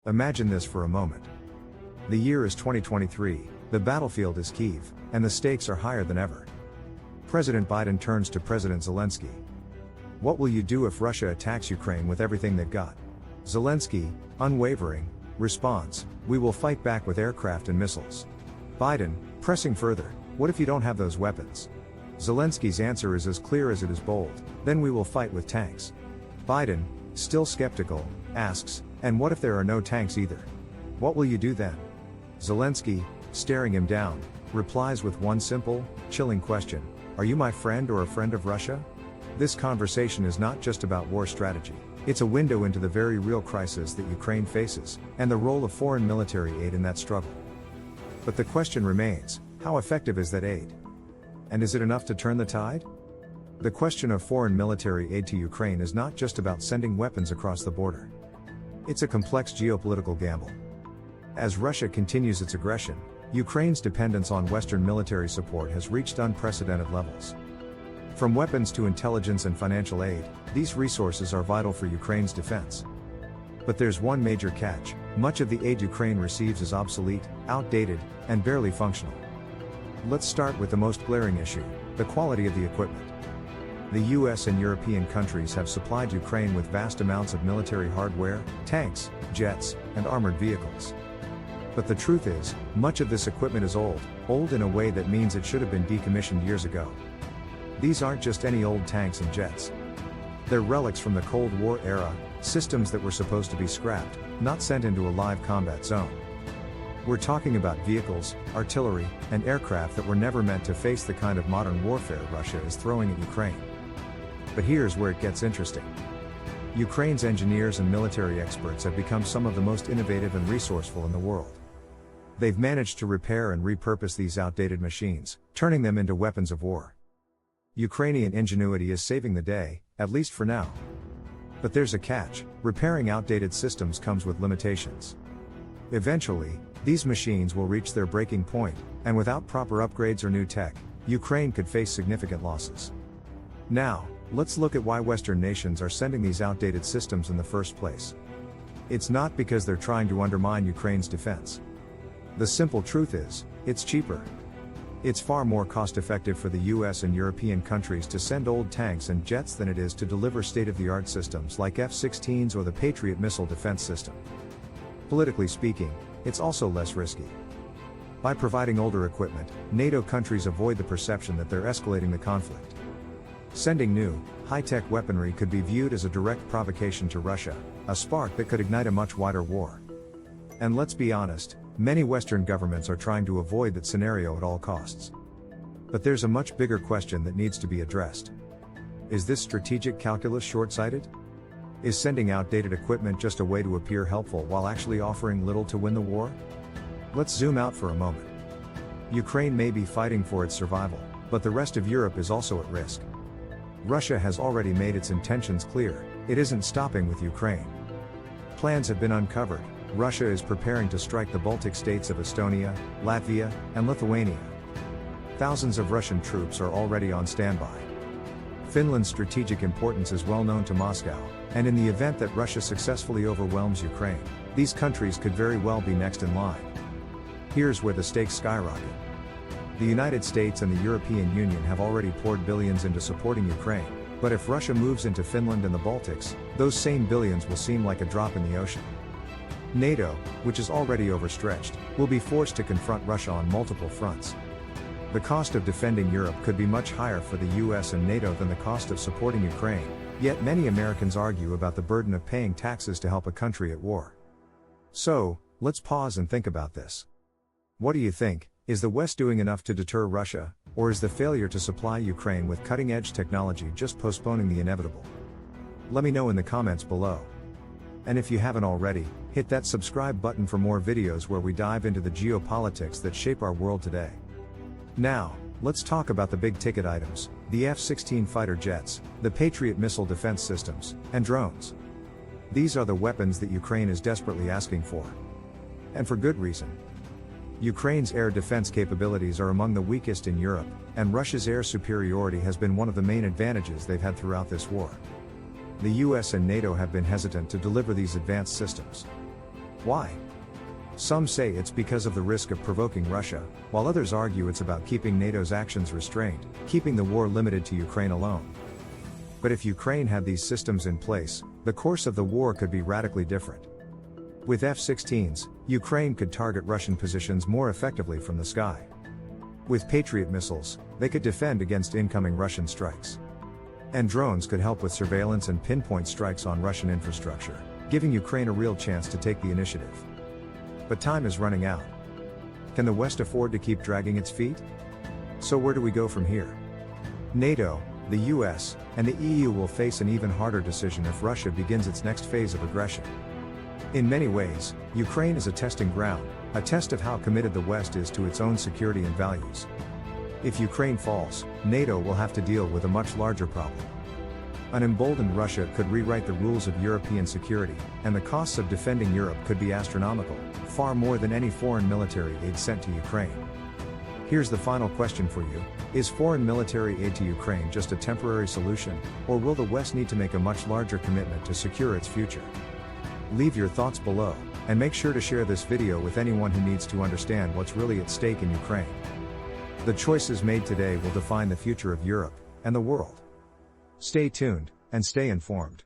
Imagine this for a moment. The year is 2023, the battlefield is Kyiv, and the stakes are higher than ever. President Biden turns to President Zelensky. What will you do if Russia attacks Ukraine with everything they've got? Zelensky, unwavering, responds, "We will fight back with aircraft and missiles." Biden, pressing further, "What if you don't have those weapons?" Zelensky's answer is as clear as it is bold, "Then we will fight with tanks." Biden, still skeptical, asks, "And what if there are no tanks either? What will you do then?" Zelensky, staring him down, replies with one simple, chilling question: "Are you my friend or a friend of Russia?" This conversation is not just about war strategy, it's a window into the very real crisis that Ukraine faces, and the role of foreign military aid in that struggle. But the question remains, how effective is that aid? And is it enough to turn the tide? The question of foreign military aid to Ukraine is not just about sending weapons across the border. It's a complex geopolitical gamble. As Russia continues its aggression, Ukraine's dependence on Western military support has reached unprecedented levels. From weapons to intelligence and financial aid, these resources are vital for Ukraine's defense. But there's one major catch: much of the aid Ukraine receives is obsolete, outdated, and barely functional. Let's start with the most glaring issue: the quality of the equipment. The US and European countries have supplied Ukraine with vast amounts of military hardware, tanks, jets, and armored vehicles. But the truth is, much of this equipment is old in a way that means it should have been decommissioned years ago. These aren't just any old tanks and jets. They're relics from the Cold War era, systems that were supposed to be scrapped, not sent into a live combat zone. We're talking about vehicles, artillery, and aircraft that were never meant to face the kind of modern warfare Russia is throwing at Ukraine. But here's where it gets interesting. Ukraine's engineers and military experts have become some of the most innovative and resourceful in the world. They've managed to repair and repurpose these outdated machines, turning them into weapons of war. Ukrainian ingenuity is saving the day, at least for now. But there's a catch: repairing outdated systems comes with limitations. Eventually, these machines will reach their breaking point, and without proper upgrades or new tech, Ukraine could face significant losses. Now, let's look at why Western nations are sending these outdated systems in the first place. It's not because they're trying to undermine Ukraine's defense. The simple truth is, it's cheaper. It's far more cost-effective for the US and European countries to send old tanks and jets than it is to deliver state-of-the-art systems like F-16s or the Patriot missile defense system. Politically speaking, it's also less risky. By providing older equipment, NATO countries avoid the perception that they're escalating the conflict. Sending new, high-tech weaponry could be viewed as a direct provocation to Russia, a spark that could ignite a much wider war. And let's be honest, many Western governments are trying to avoid that scenario at all costs. But there's a much bigger question that needs to be addressed. Is this strategic calculus short-sighted? Is sending outdated equipment just a way to appear helpful while actually offering little to win the war? Let's zoom out for a moment. Ukraine may be fighting for its survival, but the rest of Europe is also at risk. Russia has already made its intentions clear: it isn't stopping with Ukraine. Plans have been uncovered. Russia is preparing to strike the Baltic states of Estonia, Latvia, and Lithuania. Thousands of Russian troops are already on standby. Finland's strategic importance is well known to Moscow, and in the event that Russia successfully overwhelms Ukraine, these countries could very well be next in line. Here's where the stakes skyrocket. The United States and the European Union have already poured billions into supporting Ukraine, but if Russia moves into Finland and the Baltics, those same billions will seem like a drop in the ocean. NATO, which is already overstretched, will be forced to confront Russia on multiple fronts. The cost of defending Europe could be much higher for the US and NATO than the cost of supporting Ukraine, yet many Americans argue about the burden of paying taxes to help a country at war. So, let's pause and think about this. What do you think? Is the West doing enough to deter Russia, or is the failure to supply Ukraine with cutting-edge technology just postponing the inevitable? Let me know in the comments below. And if you haven't already, hit that subscribe button for more videos where we dive into the geopolitics that shape our world today. Now, let's talk about the big-ticket items: the F-16 fighter jets, the Patriot missile defense systems, and drones. These are the weapons that Ukraine is desperately asking for. And for good reason. Ukraine's air defense capabilities are among the weakest in Europe, and Russia's air superiority has been one of the main advantages they've had throughout this war. The US and NATO have been hesitant to deliver these advanced systems. Why? Some say it's because of the risk of provoking Russia, while others argue it's about keeping NATO's actions restrained, keeping the war limited to Ukraine alone. But if Ukraine had these systems in place, the course of the war could be radically different. With F-16s, Ukraine could target Russian positions more effectively from the sky. With Patriot missiles, they could defend against incoming Russian strikes. And drones could help with surveillance and pinpoint strikes on Russian infrastructure, giving Ukraine a real chance to take the initiative. But time is running out. Can the West afford to keep dragging its feet? So where do we go from here? NATO, the US, and the EU will face an even harder decision if Russia begins its next phase of aggression. In many ways, Ukraine is a testing ground, a test of how committed the West is to its own security and values. If Ukraine falls, NATO will have to deal with a much larger problem. An emboldened Russia could rewrite the rules of European security, and the costs of defending Europe could be astronomical, far more than any foreign military aid sent to Ukraine. Here's the final question for you: is foreign military aid to Ukraine just a temporary solution, or will the West need to make a much larger commitment to secure its future? Leave your thoughts below, and make sure to share this video with anyone who needs to understand what's really at stake in Ukraine. The choices made today will define the future of Europe and the world. Stay tuned, and stay informed.